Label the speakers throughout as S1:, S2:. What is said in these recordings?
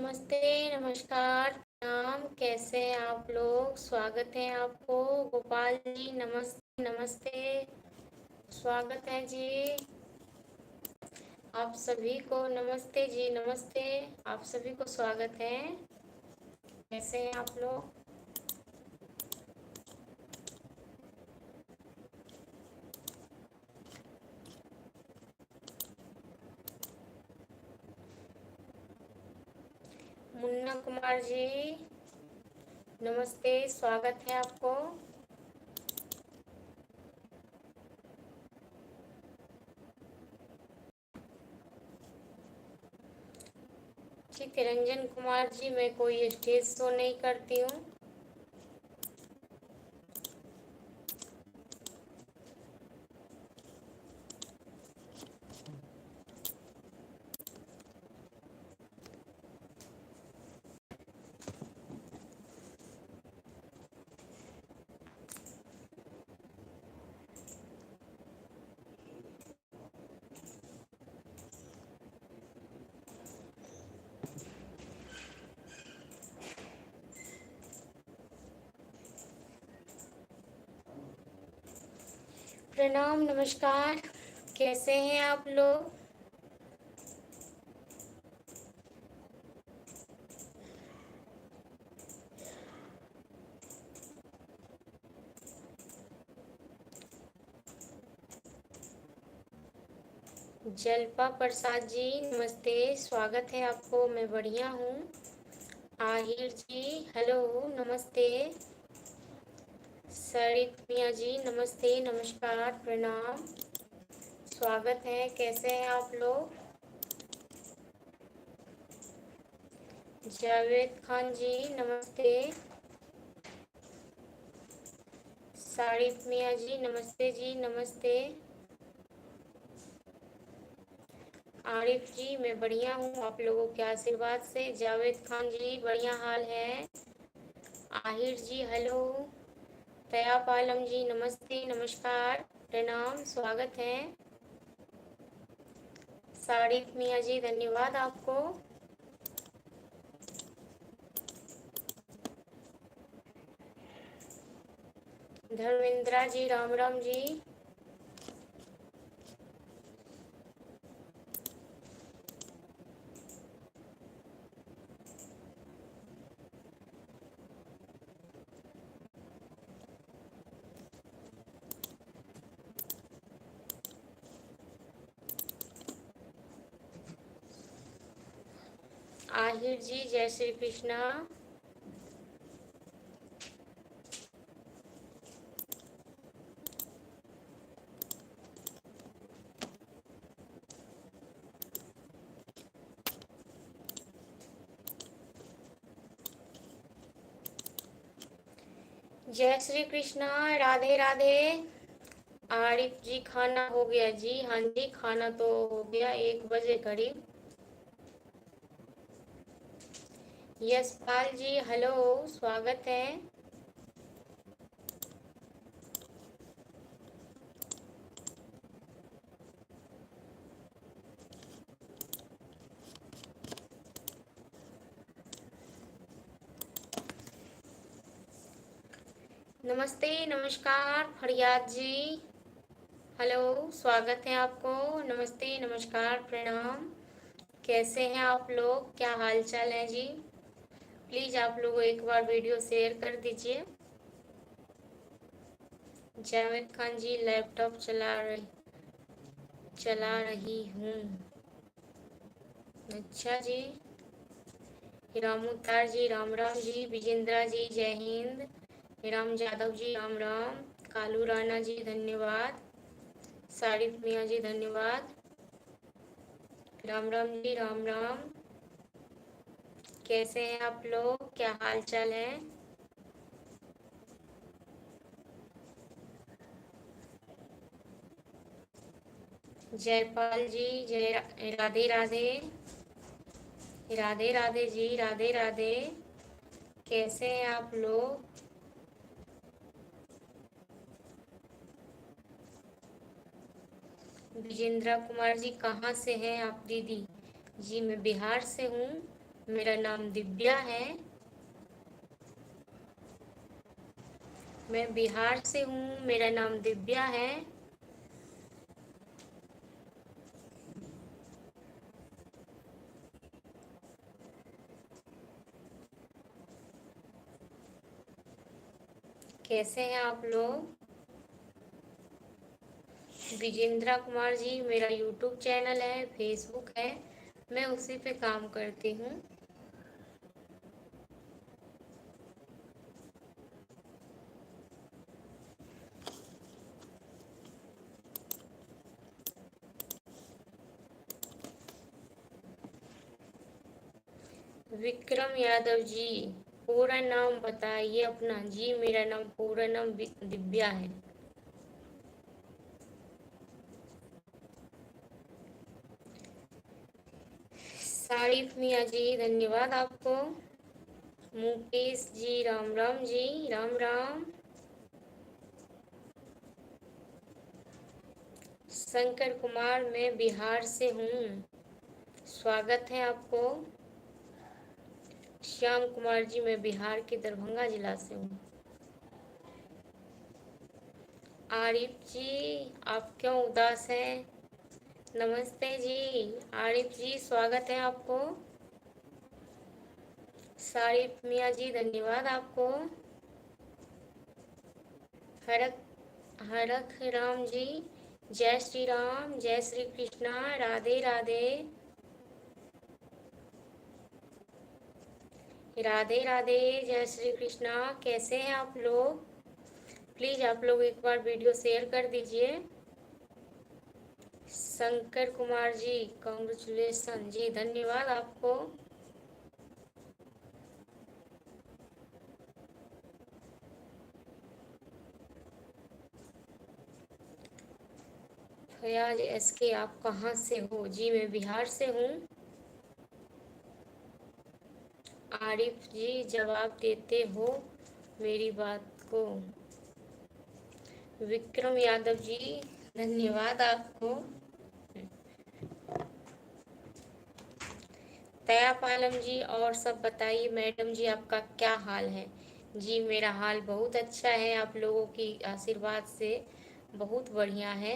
S1: नमस्ते, नमस्कार, प्रणाम। कैसे हैं आप लोग? स्वागत है आपको। गोपाल जी नमस्ते, नमस्ते। स्वागत है जी। आप सभी को नमस्ते जी, नमस्ते। आप सभी को स्वागत है। कैसे हैं आप लोग? मुन्ना कुमार जी नमस्ते, स्वागत है आपको। ठीक है, रंजन कुमार जी, मैं कोई स्टेज शो नहीं करती हूँ। प्रणाम, नमस्कार। कैसे हैं आप लोग? जलपा प्रसाद जी नमस्ते, स्वागत है आपको। मैं बढ़िया हूँ। आहिर जी हेलो, नमस्ते। सरित मिया जी नमस्ते, नमस्कार, प्रणाम, स्वागत है। कैसे हैं आप लोग? जावेद खान जी नमस्ते। सारित मिया जी नमस्ते जी, नमस्ते। आरिफ जी मैं बढ़िया हूँ, आप लोगों के आशीर्वाद से। जावेद खान जी बढ़िया हाल है। आहिर जी हेलो। तैयब आलम जी नमस्ते, नमस्कार, प्रणाम, स्वागत है। सारिफ मिया जी धन्यवाद आपको। धर्मेंद्रा जी राम राम जी। आहिर जी जय श्री कृष्णा। जय श्री कृष्णा, राधे राधे। आरिफ जी खाना हो गया जी? हाँ जी, खाना तो हो गया 1 बजे करीब। यशपाल जी हेलो, स्वागत है। नमस्ते, नमस्कार, फरियाद जी हेलो, स्वागत है आपको। नमस्ते, नमस्कार, प्रणाम। कैसे हैं आप लोग? क्या हाल चाल है जी? प्लीज़ आप लोग एक बार वीडियो शेयर कर दीजिए। जावेद खान जी लैपटॉप चला रही हूँ। अच्छा जी। रामूतार जी राम राम जी। विजेंद्रा जी जय हिंद। राम जादव जी राम राम। कालू राणा जी धन्यवाद। सारिफ मिया जी धन्यवाद। राम राम जी राम राम। कैसे हैं आप लोग? क्या हाल चाल है? जयपाल जी जय राधे राधे। राधे राधे जी, राधे राधे। कैसे हैं आप लोग? विजेंद्रा कुमार जी कहाँ से हैं आप दीदी? जी मैं बिहार से हूँ। मेरा नाम दिव्या है। मैं बिहार से हूँ। मेरा नाम दिव्या है। कैसे हैं आप लोग? विजेंद्रा कुमार जी, मेरा यूट्यूब चैनल है, फेसबुक है, मैं उसी पे काम करती हूँ। विक्रम यादव जी, पूरा नाम बताइए अपना। जी मेरा नाम, पूरा नाम दिव्या है। सारिफ मियाँ जी, धन्यवाद आपको। मुकेश जी, राम राम जी, राम राम। शंकर कुमार, मैं बिहार से हूँ, स्वागत है आपको। श्याम कुमार जी, मैं बिहार के दरभंगा जिला से हूँ। आरिफ जी, आप क्यों उदास हैं? नमस्ते जी आरिफ जी, स्वागत है आपको। सारिफ मियाँ जी, धन्यवाद आपको। हरक हरख राम जी, जय श्री राम, जय श्री कृष्णा, राधे राधे। राधे राधे, जय श्री कृष्णा। कैसे हैं आप लोग? प्लीज आप लोग एक बार वीडियो शेयर कर दीजिए। शंकर कुमार जी, कॉन्ग्रेचुलेसन जी, धन्यवाद आपको। फयाज एस के, आप कहाँ से हो? जी मैं बिहार से हूँ। आरिफ जी, जवाब देते हो मेरी बात को? विक्रम यादव जी, धन्यवाद आपको। तया पालम जी, और सब बताइए मैडम जी, आपका क्या हाल है? जी मेरा हाल बहुत अच्छा है, आप लोगों की आशीर्वाद से बहुत बढ़िया है।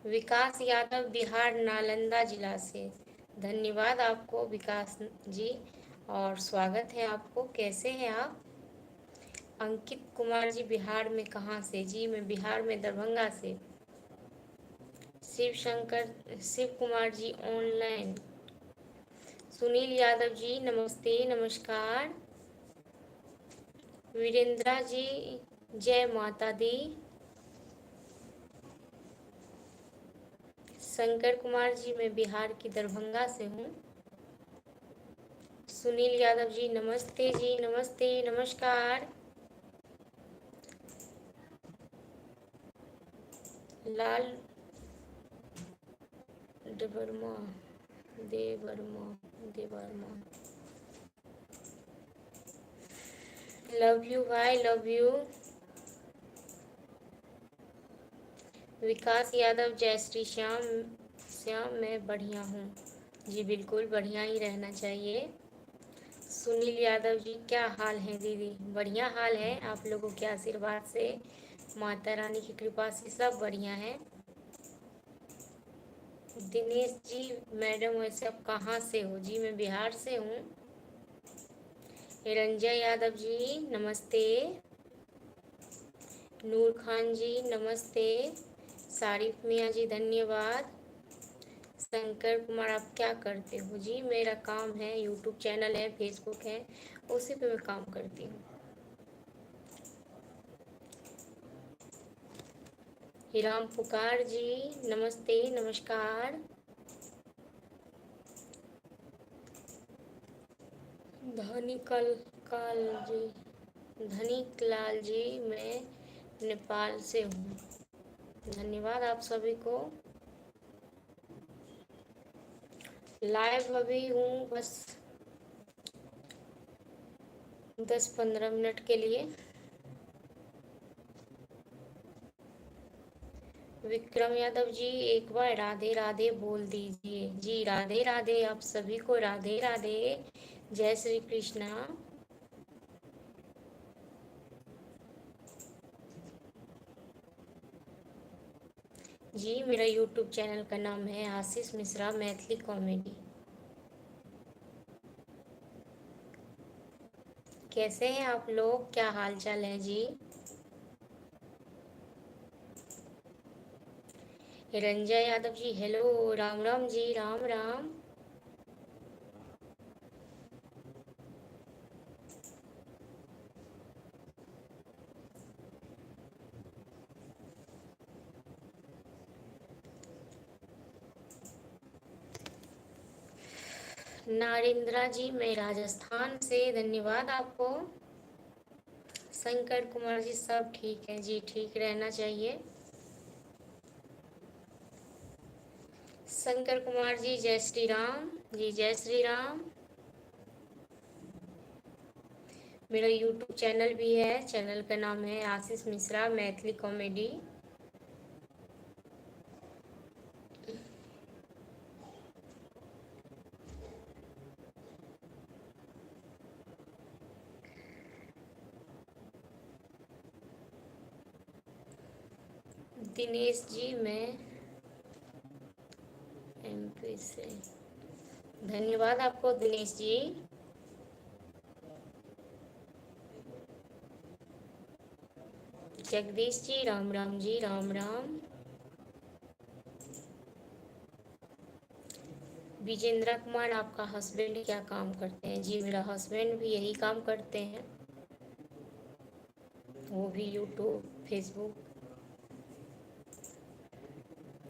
S1: विकास यादव, बिहार नालंदा जिला से, धन्यवाद आपको विकास जी, और स्वागत है आपको। कैसे हैं आप? अंकित कुमार जी, बिहार में कहाँ से? जी मैं बिहार में दरभंगा से। शिव शंकर, शिव कुमार जी ऑनलाइन। सुनील यादव जी, नमस्ते नमस्कार। वीरेंद्रा जी, जय माता दी। शंकर कुमार जी, मैं बिहार की दरभंगा से हूँ। सुनील यादव जी, नमस्ते जी, नमस्ते नमस्कार। लाल देवर्मा, देवर्मा, देवर्मा, लव यू भाई, लव यू। विकास यादव, जय श्री श्याम। श्याम, मैं बढ़िया हूँ। जी बिल्कुल बढ़िया ही रहना चाहिए। सुनील यादव जी, क्या हाल है दीदी? बढ़िया हाल है, आप लोगों के आशीर्वाद से, माता रानी की कृपा से सब बढ़िया है। दिनेश जी, मैडम वैसे आप कहाँ से हो? जी मैं बिहार से हूँ। रंजय यादव जी, नमस्ते। नूर खान जी, नमस्ते। सारिफ मियाँ जी, धन्यवाद। शंकर कुमार, आप क्या करते हो? जी मेरा काम है, यूट्यूब चैनल है, फेसबुक है, उसी पे मैं काम करती हूँ। हिराम पुकार जी, नमस्ते नमस्कार। धनिकल काल जी, धनिक लाल जी, मैं नेपाल से हूँ। धन्यवाद आप सभी को। लाइव अभी हूँ बस 10-15 मिनट के लिए। विक्रम यादव जी, एक बार राधे राधे बोल दीजिए। जी राधे राधे, आप सभी को राधे राधे, जय श्री कृष्णा। जी मेरा यूट्यूब चैनल का नाम है आशीष मिश्रा मैथिली कॉमेडी। कैसे हैं आप लोग, क्या हाल चाल है जी? रंजय यादव जी, हेलो, राम राम जी, राम राम। नारेंद्रा जी, मैं राजस्थान से, धन्यवाद आपको। शंकर कुमार जी, सब ठीक है जी, ठीक रहना चाहिए। शंकर कुमार जी, जय श्री राम जी, जय श्री राम। मेरा यूट्यूब चैनल भी है, चैनल का नाम है आशीष मिश्रा मैथिली कॉमेडी। दिनेश जी, मैं एमपी से, धन्यवाद आपको दिनेश जी। जगदीश जी, राम राम जी, राम राम। विजेंद्र कुमार, आपका हस्बैंड क्या काम करते हैं? जी मेरा हस्बैंड भी यही काम करते हैं, वो भी यूट्यूब फेसबुक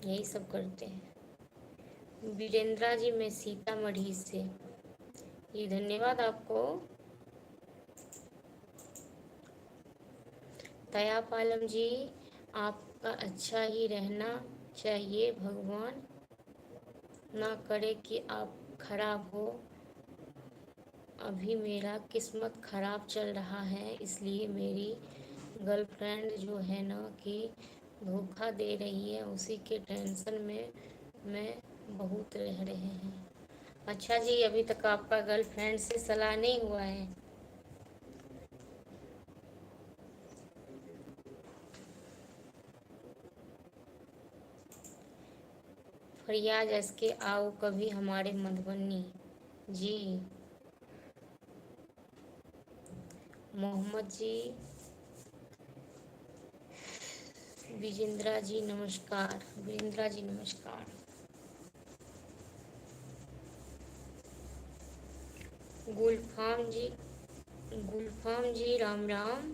S1: यही सब करते हैं। वीरेंद्रा जी, मैं सीतामढ़ी से, जी धन्यवाद आपको। दया पालम जी, आपका अच्छा ही रहना चाहिए, भगवान ना करे कि आप खराब हो। अभी मेरा किस्मत खराब चल रहा है, इसलिए मेरी गर्लफ्रेंड जो है ना कि धोखा दे रही है, उसी के टेंशन में मैं बहुत रह रहे हैं। अच्छा जी, अभी तक आपका गर्लफ्रेंड से सलाह नहीं हुआ है? फरियाज एसके, आओ कभी हमारे मधुबनी। जी मोहम्मद जी, विजेंद्रा जी नमस्कार, वीरेंद्रा जी नमस्कार। गुलफाम जी, गुलफाम जी, राम राम।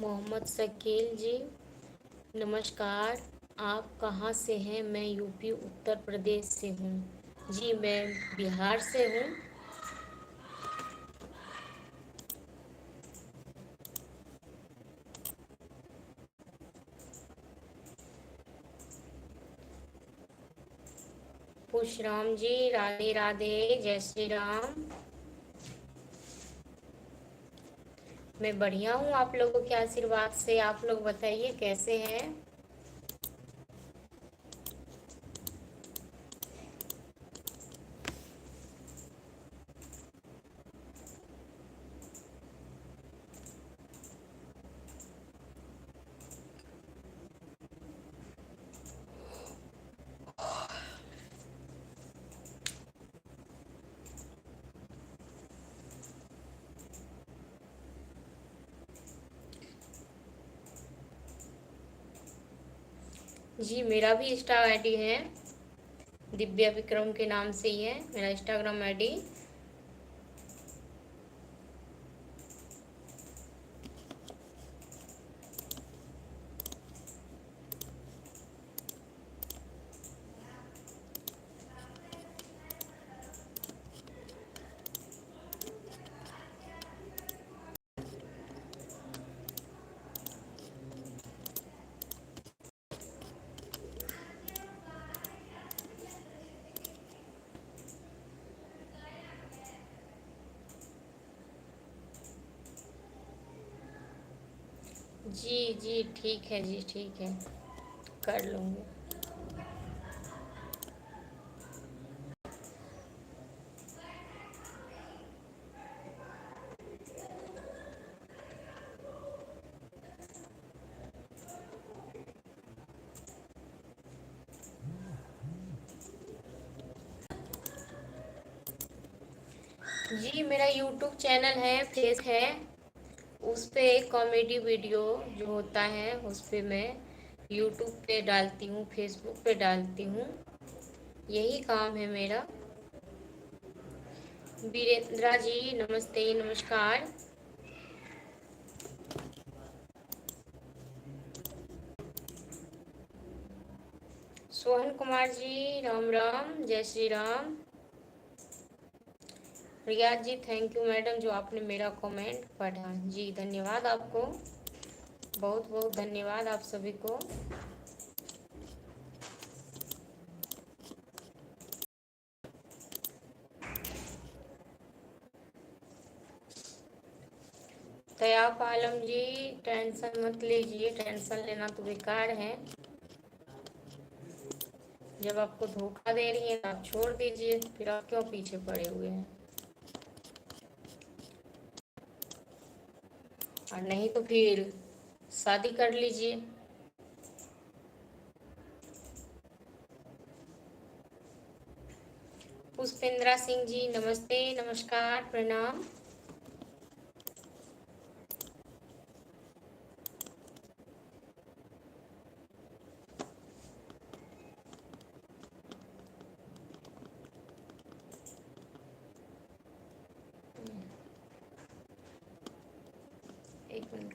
S1: मोहम्मद शकील जी नमस्कार, आप कहाँ से हैं? मैं यूपी उत्तर प्रदेश से हूँ। जी मैं बिहार से हूँ। खुशराम जी, राधे राधे, जय श्री राम। मैं बढ़िया हूँ, आप लोगों के आशीर्वाद से। आप लोग बताइए कैसे हैं? जी मेरा भी इंस्टा आईडी है, दिव्या विक्रम के नाम से ही है मेरा इंस्टाग्राम आईडी। जी जी ठीक है जी, ठीक है, कर लूँगी। जी मेरा यूट्यूब चैनल है, फेस है, उस पे कॉमेडी वीडियो जो होता है उस पे मैं यूट्यूब पे डालती हूँ, फेसबुक पे डालती हूँ, यही काम है मेरा। वीरेंद्रा जी नमस्ते, नमस्कार। सोहन कुमार जी राम राम, जय श्री राम। रियाज जी थैंक यू मैडम जो आपने मेरा कमेंट पढ़ा। जी धन्यवाद आपको, बहुत बहुत धन्यवाद आप सभी को। तैयब आलम जी टेंशन मत लीजिए, टेंशन लेना तो बेकार है। जब आपको धोखा दे रही है तो आप छोड़ दीजिए, फिर आप क्यों पीछे पड़े हुए हैं। और नहीं तो फिर शादी कर लीजिए। पुष्पेंद्रा सिंह जी नमस्ते, नमस्कार, प्रणाम। एक मिनट।